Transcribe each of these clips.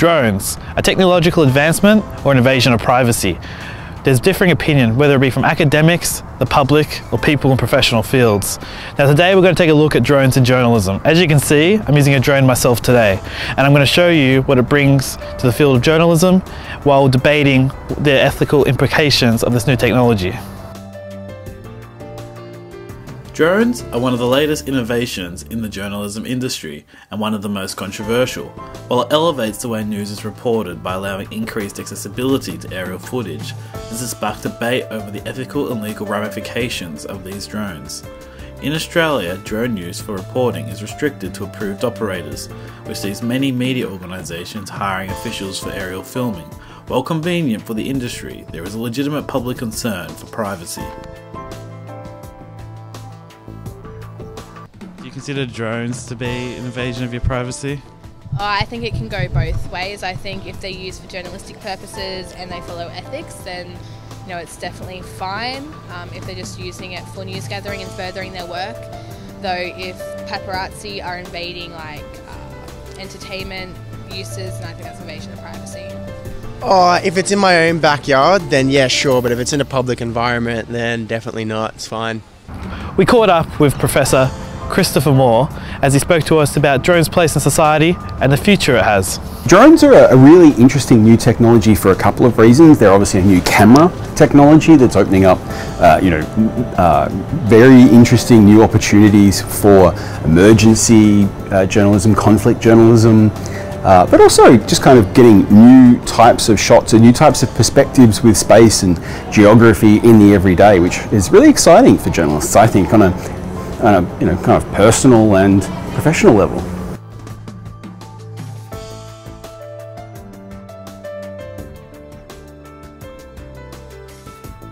Drones, a technological advancement or an invasion of privacy? There's differing opinion, whether it be from academics, the public, or people in professional fields. Now today we're going to take a look at drones in journalism. As you can see, I'm using a drone myself today, and I'm going to show you what it brings to the field of journalism while debating the ethical implications of this new technology. Drones are one of the latest innovations in the journalism industry and one of the most controversial. While it elevates the way news is reported by allowing increased accessibility to aerial footage, this has sparked debate over the ethical and legal ramifications of these drones. In Australia, drone use for reporting is restricted to approved operators, which sees many media organisations hiring officials for aerial filming. While convenient for the industry, there is a legitimate public concern for privacy. Do you consider drones to be an invasion of your privacy? I think it can go both ways. I think if they're used for journalistic purposes and they follow ethics, then it's definitely fine. If they're just using it for news gathering and furthering their work. Though if paparazzi are invading entertainment uses, then I think that's an invasion of privacy. If it's in my own backyard, then yeah, sure. But if it's in a public environment, then definitely not. It's fine. We caught up with Professor Christopher Moore as he spoke to us about drones' place in society and the future it has. Drones are a really interesting new technology for a couple of reasons. They're obviously a new camera technology that's opening up very interesting new opportunities for emergency journalism, conflict journalism, but also just kind of getting new types of shots and new types of perspectives with space and geography in the everyday, which is really exciting for journalists, I think, on a kind of personal and professional level.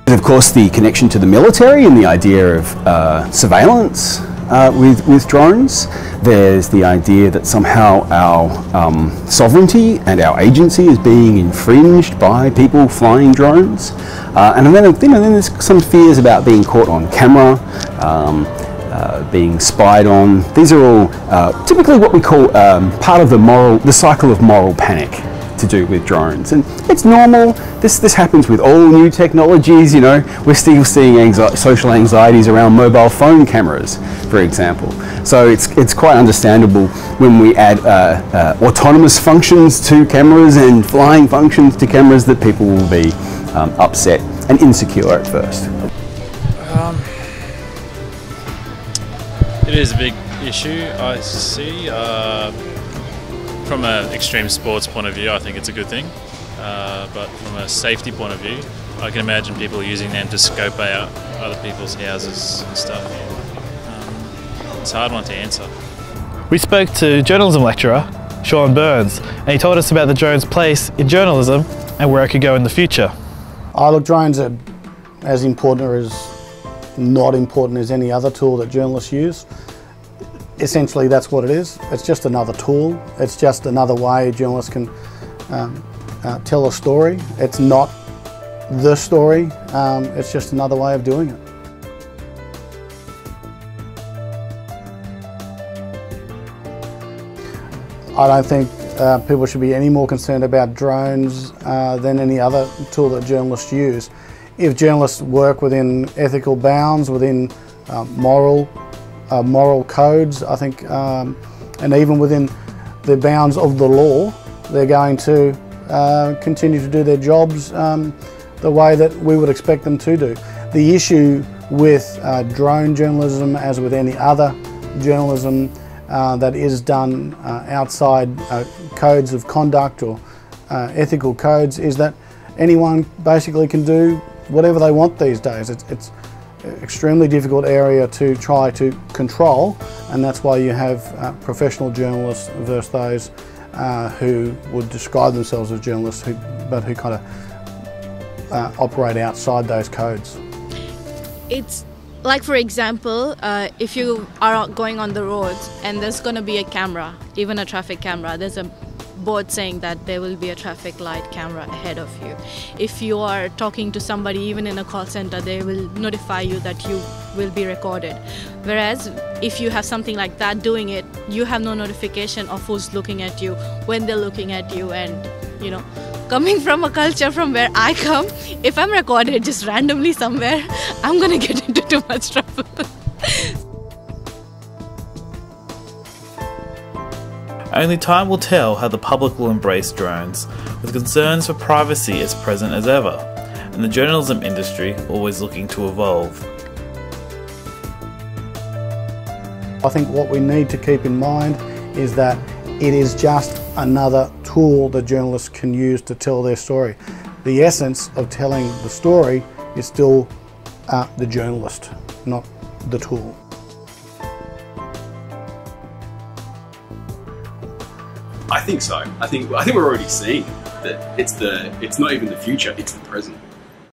Of course, the connection to the military and the idea of surveillance with drones. There's the idea that somehow our sovereignty and our agency is being infringed by people flying drones. And then there's some fears about being caught on camera, being spied on. These are all typically what we call part of the cycle of moral panic to do with drones, and it's normal. This happens with all new technologies. We're still seeing social anxieties around mobile phone cameras, for example. So it's quite understandable when we add autonomous functions to cameras and flying functions to cameras that people will be upset and insecure at first. It is a big issue, I see. From an extreme sports point of view, I think it's a good thing. But from a safety point of view, I can imagine people using them to scope out other people's houses and stuff. It's a hard one to answer. We spoke to journalism lecturer Sean Burns, and he told us about the drone's place in journalism and where it could go in the future. Look, drones are as important or as not important as any other tool that journalists use. Essentially, that's what it is. It's just another tool. It's just another way journalists can tell a story. It's not the story. It's just another way of doing it. I don't think people should be any more concerned about drones than any other tool that journalists use. If journalists work within ethical bounds, within moral codes, I think, and even within the bounds of the law, they're going to continue to do their jobs the way that we would expect them to do. The issue with drone journalism, as with any other journalism that is done outside codes of conduct or ethical codes, is that anyone basically can do whatever they want these days. It's extremely difficult area to try to control, and that's why you have professional journalists versus those who would describe themselves as journalists but who kind of operate outside those codes. It's like, for example, if you are going on the road and there's going to be a camera, even a traffic camera, there's a board saying that there will be a traffic light camera ahead of you. If you are talking to somebody even in a call center, they will notify you that you will be recorded. Whereas if you have something like that doing it, you have no notification of who's looking at you, when they're looking at you. And you know, coming from a culture from where I come, if I'm recorded just randomly somewhere, I'm gonna get into too much trouble. Only time will tell how the public will embrace drones, with concerns for privacy as present as ever, and the journalism industry always looking to evolve. I think what we need to keep in mind is that it is just another tool that journalists can use to tell their story. The essence of telling the story is still the journalist, not the tool. I think so. I think we're already seeing that it's not even the future, it's the present.